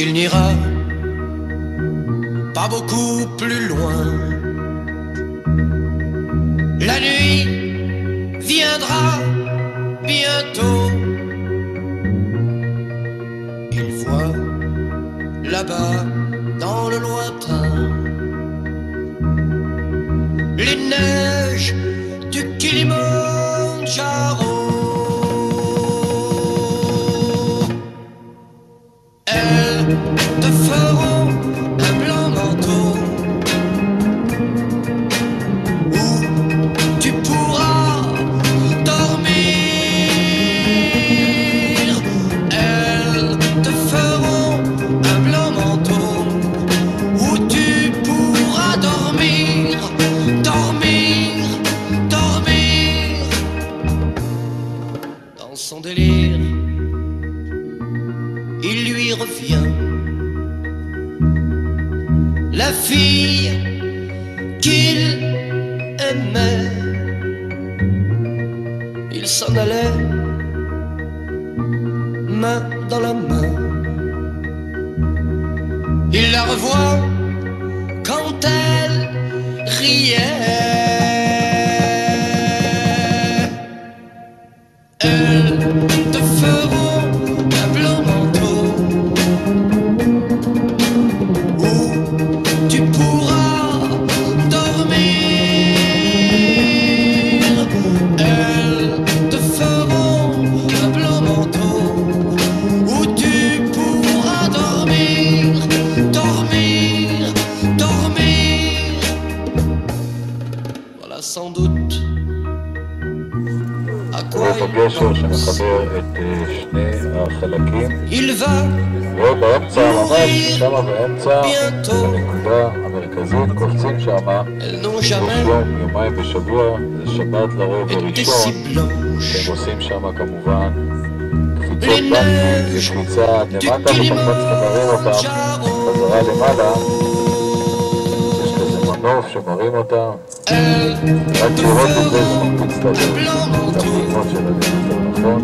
qu'il n'ira pas beaucoup plus loin. La nuit viendra bientôt. Il voit là-bas dans le lointain les neiges du Kilimandjaro. Elles te feront un blanc manteau où tu pourras dormir. Elles te feront un blanc manteau où tu pourras dormir, dormir, dormir. Dans son délire, il lui revient la fille qu'il aimait. Il s'en allait, main dans la main. Il la revoit quand elle riait. Elles te feront un blanc manteau où tu pourras dormir. Elles te feront un blanc manteau où tu pourras dormir, dormir, dormir. Voilà sans doute à quoi את הגשר שמחבר את שני החלקים, ובאמצע, ממש שמה באמצע, בנקודה המרכזית, קופצים שמה יומיים בשבוע, זה שבת לרוב הראשון, שהם עושים שמה כמובן קפיצות בנקים, זה קפיצה למטה וכמובן צריכים להרים אותם חזרה למעלה, יש כזה מנוף שמרים אותם, רק לראות את זה זה מקפיץ את הפעימות של הדבר, נכון?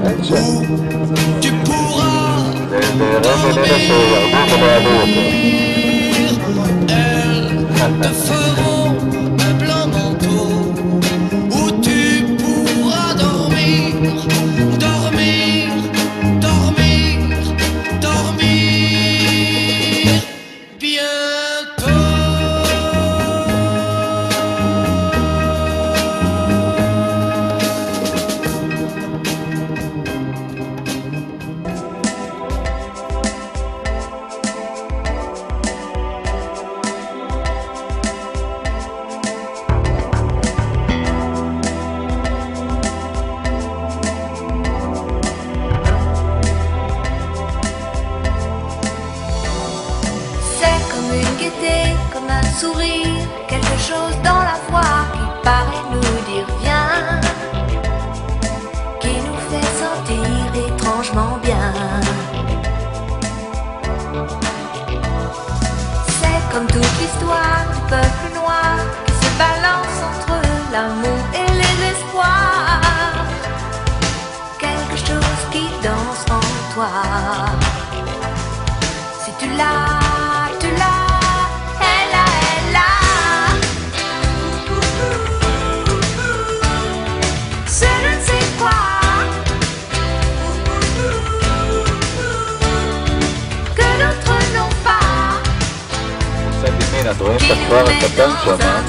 אין שם. לרב איננה שירדו ולא יעלו יותר. Sourire, quelque chose dans la voix qui paraît nous dire viens, qui nous fait sentir étrangement bien. C'est comme toute l'histoire du peuple noir qui se balance entre l'amour et les espoirs. Quelque chose qui danse en toi. Si tu l'as, tu l'as. את רואים את הכפר הקטן שמה,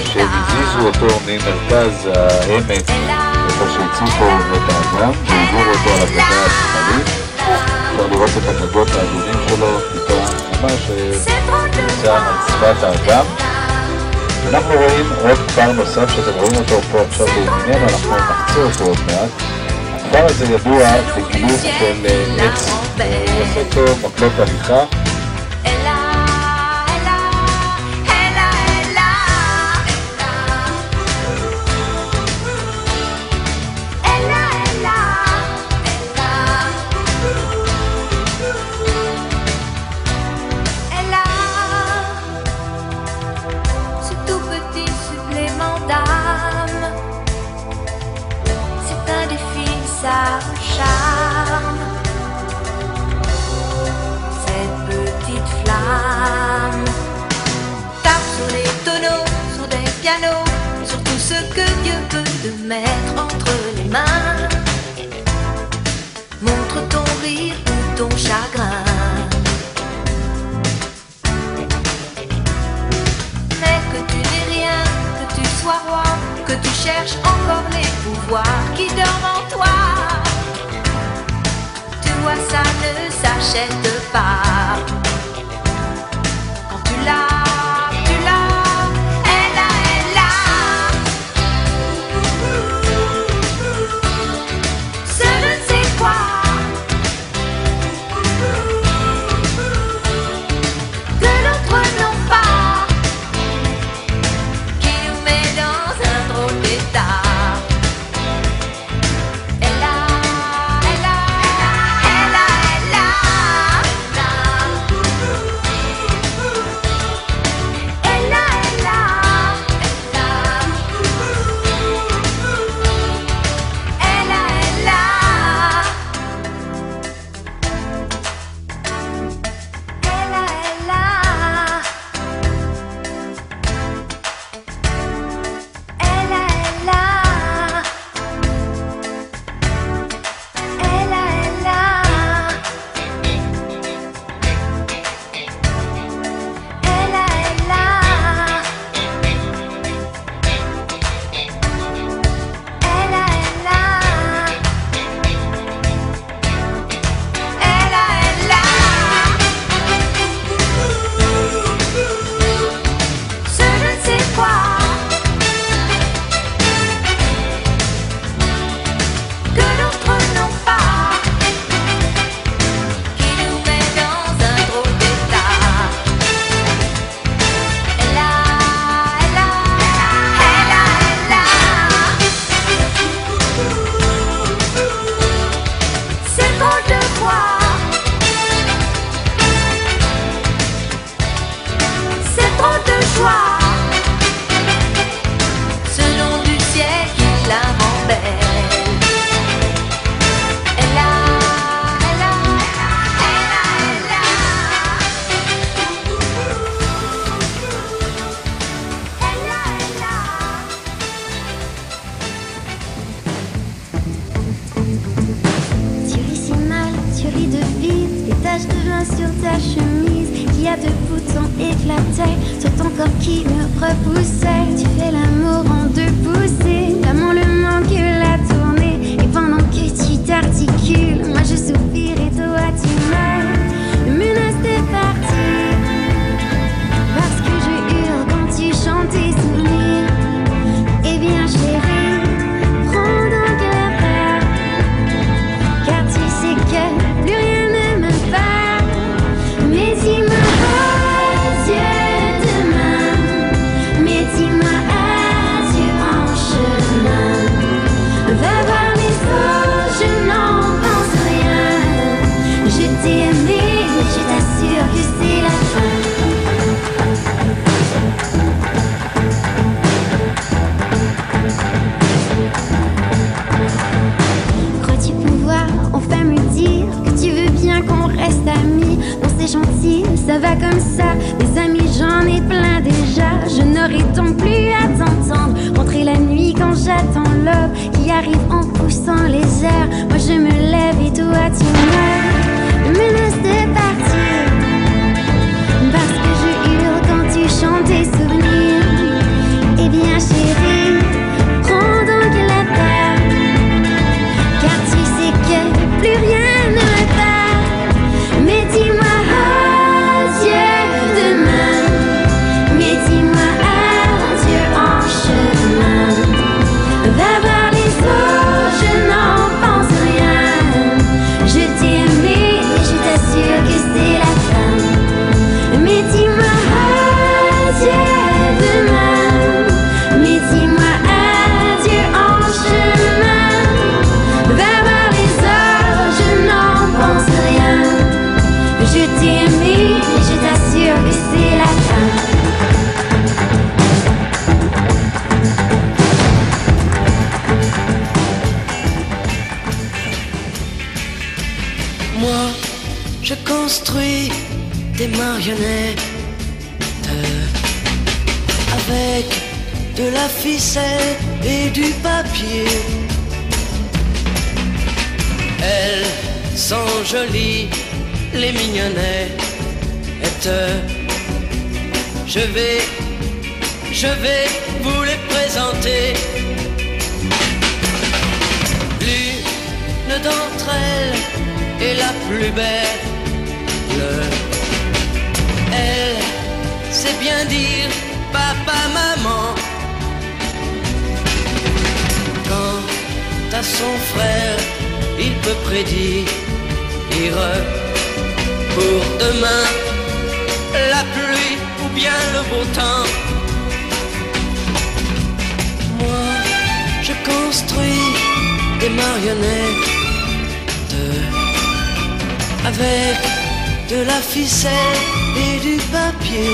שהזיזו אותו ממרכז העמק, איפה שהציפו את האגם, והעבירו אותו על הגדה השמאלית. אפשר לראות את הגגות האדומים שלו, טיפה ממש נמצא על שפת האגם. אנחנו רואים עוד כפר נוסף שאתם רואים אותו פה עכשיו לימיננו, אנחנו נחצה אותו עוד מעט. הכפר הזה ידוע בגילוף של עץ, עושה אותו מקלות הליכה. te mettre entre les mains. Montre ton rire ou ton chagrin. Mais que tu n'es rien, que tu sois roi, que tu cherches encore les pouvoirs qui dorment en toi. Tu vois, ça ne s'achète pas. Quand tu l'as, sur ta chemise, qui a deux boutons éclatés sur ton corps qui me repoussait. Tu fais l'amour en deux poussées, l'amour le manque la tournée. Et pendant que tu t'articules, moi je soupire et toi tu me menaces de partir. Parce que je hurle quand tu chantes tes souvenirs. Eh bien chérie, prends donc la part, car tu sais que plus rien ne me va. Mais dis-moi adieu demain, mais dis-moi adieu en chemin. Va voir les eaux, je n'en pense rien. Je t'ai aimé, je t'assure que c'est la fin. Crois-tu pouvoir enfin me dire que tu veux bien qu'on reste amis? Non, c'est gentil, ça va comme ça. Des amis, j'en ai plein déjà. Je n'aurai donc plus à t'entendre rentrer la nuit quand j'attends l'aube qui arrive en poussant les airs. Moi je me lève et toi tu me menaces de partir. Parce que je hurle quand tu chantes tes souvenirs. Eh bien chérie, prends donc la terre, car tu sais que plus rien ne me va. Mais dis-moi adieu demain, mais dis-moi adieu en chemin. Va voir les eaux, je n'en pense rien. Je t'ai aimé, je t'assure que c'est la fin. Mais dis-moi adieu demain, mais dis-moi adieu en chemin. Va voir les eaux, je n'en pense rien. Je t'ai aimé, je t'assure que c'est la fin. Moi, je construis des marionnettes avec de la ficelle et du papier. Elles sont jolies, les mignonnettes. Je vais vous les présenter. L'une d'entre elles est la plus belle. Elle sait bien dire papa, maman. Quant à son frère, il peut prédire pour demain la pluie ou bien le beau temps. Moi, je construis des marionnettes avec de la ficelle et du papier.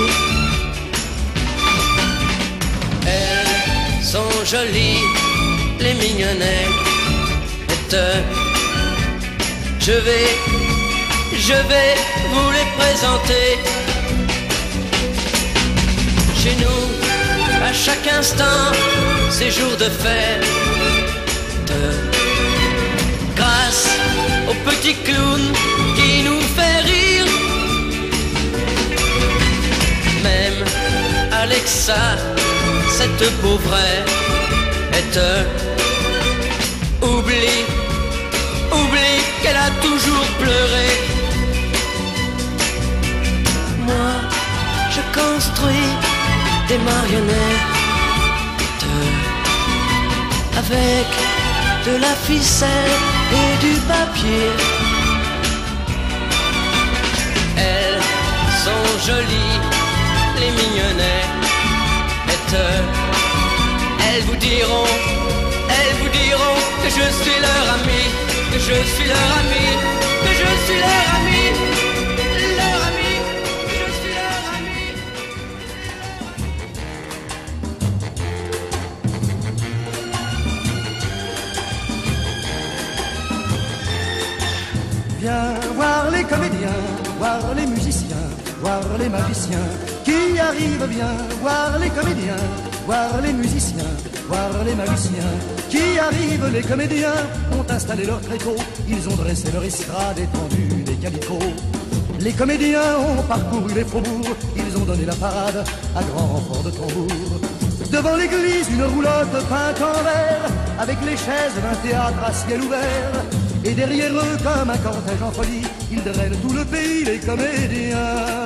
Elles sont jolies, les mignonnettes. Je vais vous les présenter. Chez nous, à chaque instant, c'est jour de fête. Grâce au petit clown qui nous fait rire. Même Alexa, cette pauvrette, oublie qu'elle a toujours pleuré. Moi, je construis des marionnettes avec de la ficelle et du papier. Elles sont jolies, les mignonnettes. Elles vous diront que je suis leur ami, que je suis leur ami, que je suis leur ami, leur ami, que je suis leur ami. Viens voir les comédiens, voir les musiciens, voir les magiciens qui arrivent. Viens voir les comédiens, voir les musiciens, voir les magiciens qui arrivent. Les comédiens ont installé leur tréteau, ils ont dressé leur estrade étendue des calicots. Les comédiens ont parcouru les faubourgs, ils ont donné la parade à grand renfort de tambour. Devant l'église, une roulotte peinte en vert, avec les chaises d'un théâtre à ciel ouvert. Et derrière eux, comme un cortège en folie, ils drainent tout le pays, les comédiens.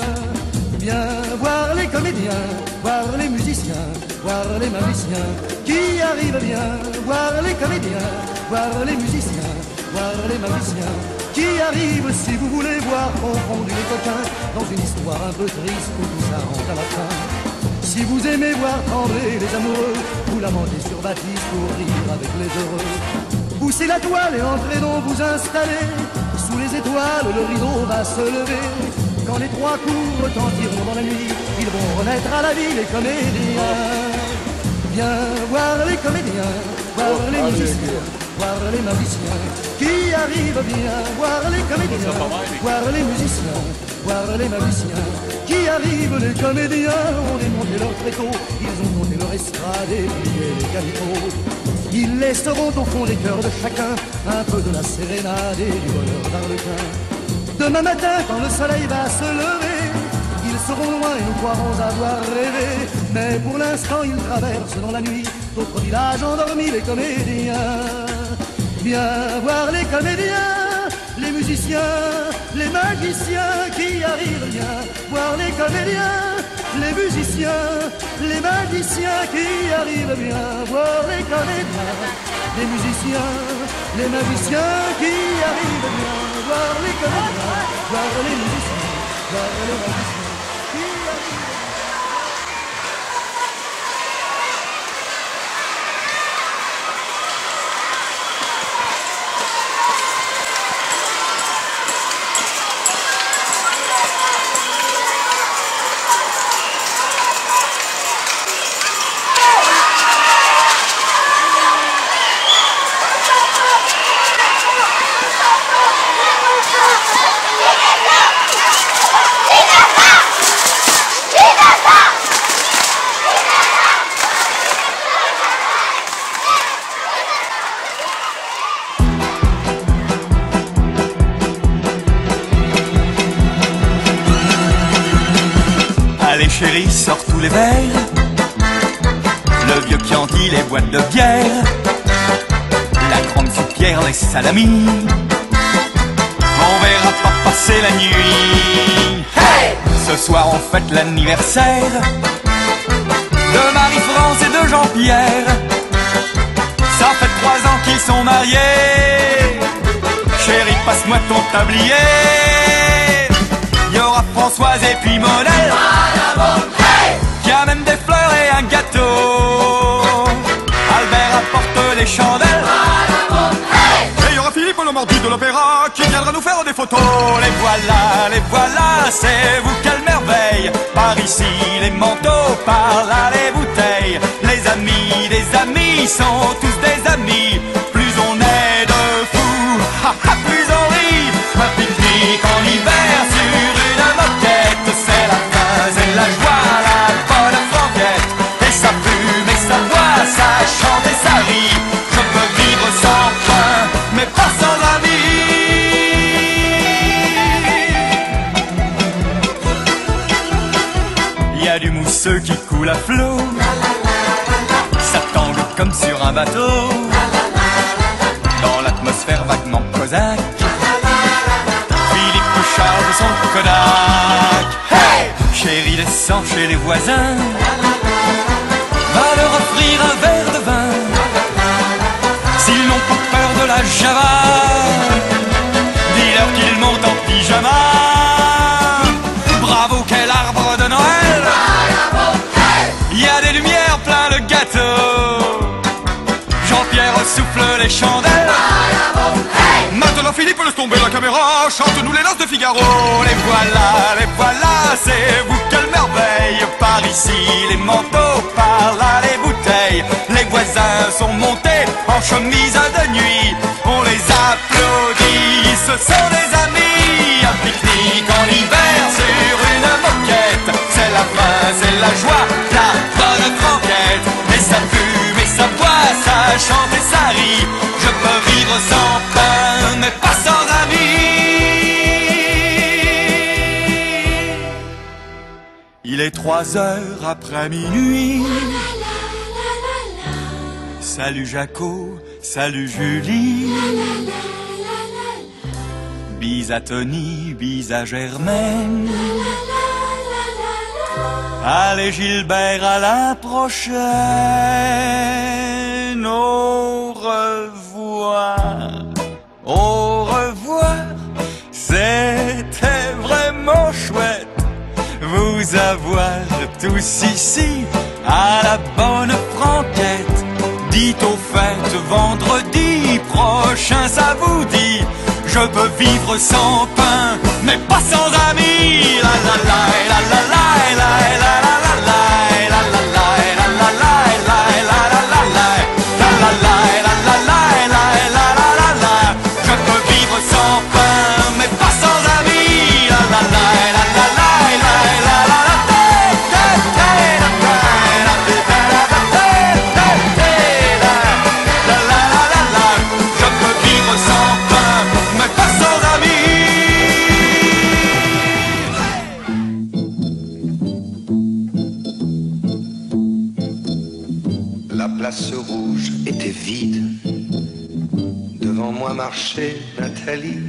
Viens voir les comédiens, voir les musiciens, voir les magiciens qui arrivent. Viens voir les comédiens, voir les musiciens, voir les magiciens qui arrivent. Si vous voulez voir confondus les coquins dans une histoire un peu triste où tout ça rentre à la fin. Si vous aimez voir trembler les amoureux, vous lamentez sur Baptiste pour rire avec les heureux. Poussez la toile et entrez donc vous installer. Sous les étoiles, le rideau va se lever. Quand les trois coups retentiront dans la nuit, ils vont renaître à la vie, les comédiens. Viens voir les comédiens, voir les musiciens, voir les magiciens qui arrivent. Viens voir les comédiens, voir les musiciens, voir les magiciens qui arrivent. Les comédiens ont démonté leur tréteau, ils ont monté leur estrade et plié les calicots. Ils laisseront au fond des cœurs de chacun un peu de la sérénade et du bonheur d'Arlequin. Demain matin, quand le soleil va se lever, ils seront loin et nous croirons avoir rêvé. Mais pour l'instant, ils traversent dans la nuit d'autres villages endormis, les comédiens. Viens voir les comédiens, les musiciens, les magiciens qui arrivent. Viens voir les comédiens, les musiciens, les magiciens qui arrivent. Viens voir les comédiens, les musiciens, les magiciens qui arrivent. Viens voir les comédiens, voir les musiciens, voir les magiciens qui arrivent. It's a tous les verres, le vieux Chianti, les boîtes de bière, la grande soupière, les salamis. On verra pas passer la nuit. Hey! Ce soir on fête l'anniversaire de Marie-France et de Jean-Pierre. Ça fait 3 ans qu'ils sont mariés. Chérie, passe-moi ton tablier. Il y aura Françoise et puis Monel, qui a même des fleurs et un gâteau. Albert apporte les chandelles. Et il y aura Philippe le mordu de l'opéra, qui viendra nous faire des photos. Les voilà, c'est vous quelle merveille. Par ici les manteaux, par là les bouteilles. Les amis des amis sont tous des amis. Plus on est de fous, plus on rit. Un pique-nique en hiver sur une moquette, c'est la fin, c'est la joie, la bonne franquette. Et ça fume et ça boit, ça chante et ça rit. Je peux vivre sans pain, mais pas sans amis. Il y a du mousseux qui coule à flot, ça tangue comme sur un bateau, dans l'atmosphère vaguement cosaque. Philippe Charles son Kodak. Hey! Chérie, descend chez les voisins, va leur offrir un verre de vin. S'ils n'ont pas peur de la java, dis-leur qu'ils montent en pyjama. Bravo, quel arbre de Noël! Il y a des lumières plein le gâteau. Jean-Pierre souffle les chandelles. Maintenant Philippe, laisse tomber la caméra, chante-nous les noces de Figaro. Les voilà, c'est vous quelle merveille. Par ici les manteaux, par là les bouteilles. Les voisins sont montés en chemise de nuit. On les applaudit, ce sont des amis. Un pique-nique en hiver sur une moquette, c'est la fin, c'est la joie, la bonne franquette. Et ça fume et ça boit, ça chante et ça rit. Je peux vivre sans pain, mais pas sans amis. Il est 3 heures après minuit. Salut Jaco, salut Julie. Bis à Tony, bis à Germaine. Allez Gilbert, à la prochaine. Au revoir, au revoir. C'était vraiment chouette vous avoir tous ici à la bonne franquette. Dites aux fêtes vendredi prochain, ça vous dit. Je peux vivre sans pain, mais pas sans amis. La la la la la la la la la la la la la la la la. Je peux vivre sans pain, mais pas sans amis. La la la la la la la la la. Je peux vivre sans pain, mais pas sans amis. La place rouge était vide. Devant moi marchait Nathalie.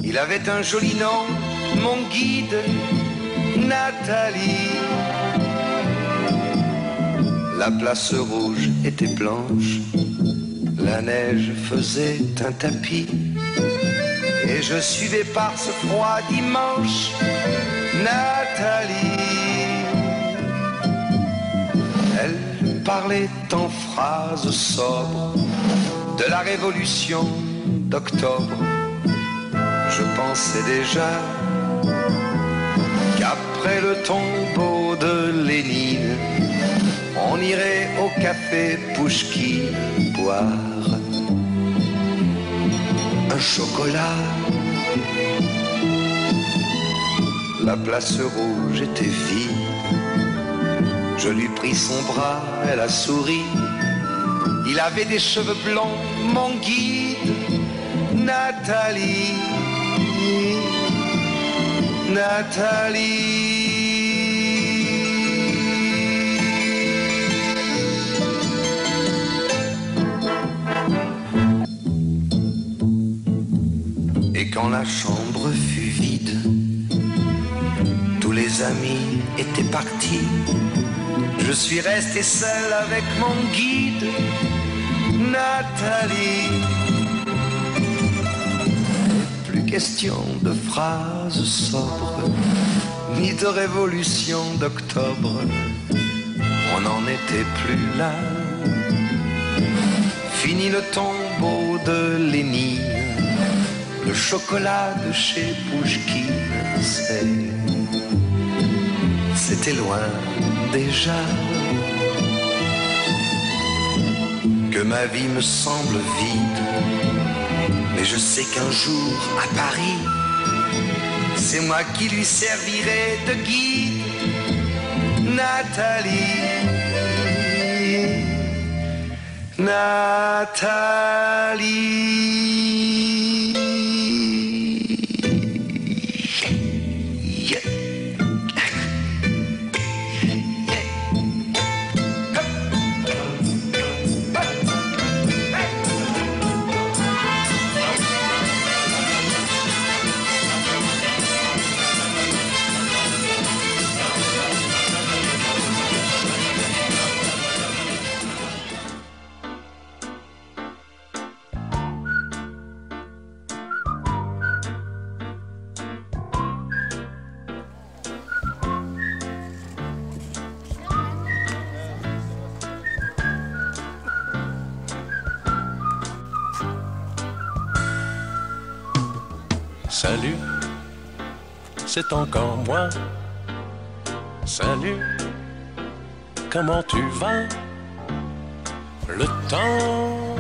Il avait un joli nom, mon guide, Nathalie. La place rouge était blanche, la neige faisait un tapis. Et je suivais par ce froid dimanche Nathalie. Elle parlait en phrases sobres de la révolution d'octobre. Je pensais déjà qu'après le tombeau de Lénine, on irait au café Pouchkine boire un chocolat. La place rouge était vide. Je lui pris son bras, elle a souri. Il avait des cheveux blonds, mon guide, Nathalie. Nathalie. quand la chambre fut vide, tous les amis étaient partis. Je suis resté seul avec mon guide, Nathalie. Plus question de phrases sobres, ni de révolution d'octobre. On n'en était plus là. Fini le tombeau de Lénine, le chocolat de chez Pouchkine, c'était loin déjà. Que ma vie me semble vide, mais je sais qu'un jour à Paris, c'est moi qui lui servirai de guide, Nathalie. Nathalie. Salut, c'est encore moi. Salut, comment tu vas? Le temps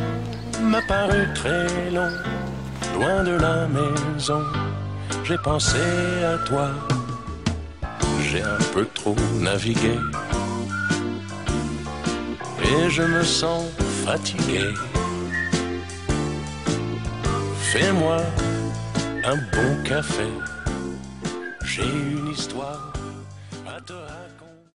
m'a paru très long, loin de la maison. J'ai pensé à toi, j'ai un peu trop navigué et je me sens fatigué. Fais-moi un bon café, j'ai une histoire